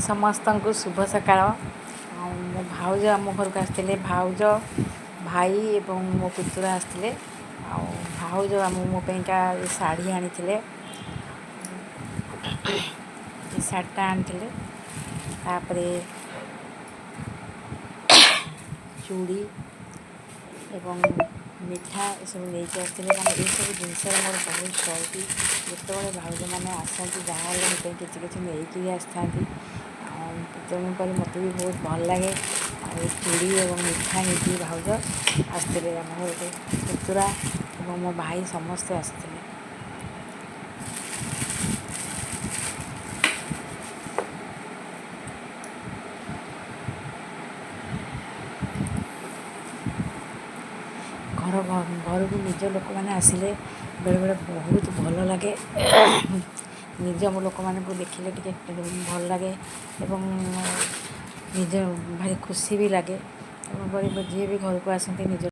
ସମସ୍ତଙ୍କୁ ଶୁଭ ସକାଳ। ମୋ ଭାଉଜ ଆମ ଘରକୁ ଆସିଥିଲେ। ଭାଉଜ, ଭାଇ ଏବଂ ମୋ ପୁତୁରା ଆସିଥିଲେ। ଆଉ ଭାଉଜ ମୋ ପାଇଁକା ଏ ଶାଢ଼ୀ ଆଣିଥିଲେ, ଏ ଶାଢ଼ୀଟା ଆଣିଥିଲେ। ତାପରେ ଚୁଡ଼ି ଏବଂ ମିଠା ଏସବୁ ନେଇକି ଆସିଥିଲେ। ମାନେ ଏସବୁ ଜିନିଷରେ ମୋର ବହୁତ ସଉକ। ଯେତେବେଳେ ଭାଉଜମାନେ ଆସନ୍ତି ଯାହାହେଲେ ମୋ ପାଇଁ କିଛି କିଛି ନେଇକି ଆସିଥାନ୍ତି। ଆଉ ତେଣୁକରି ମୋତେ ବି ବହୁତ ଭଲ ଲାଗେ। ଆଉ ଚୁଡ଼ି ଏବଂ ମିଠା ନେଇକି ଭାଉଜ ଆସିଥିଲେ ଆମ ଘରକୁ। ପୁତୁରା ଏବଂ ମୋ ଭାଇ ସମସ୍ତେ ଆସିଥିଲେ। ଘରକୁ ନିଜ ଲୋକମାନେ ଆସିଲେ ବେଳେବେଳେ ବହୁତ ଭଲ ଲାଗେ। ନିଜ ଲୋକମାନଙ୍କୁ ଦେଖିଲେ ଟିକେ ଭଲ ଲାଗେ ଏବଂ ନିଜ ଭାରି ଖୁସି ବି ଲାଗେ। ତେଣୁକରି ଯିଏ ବି ଘରକୁ ଆସନ୍ତି ନିଜ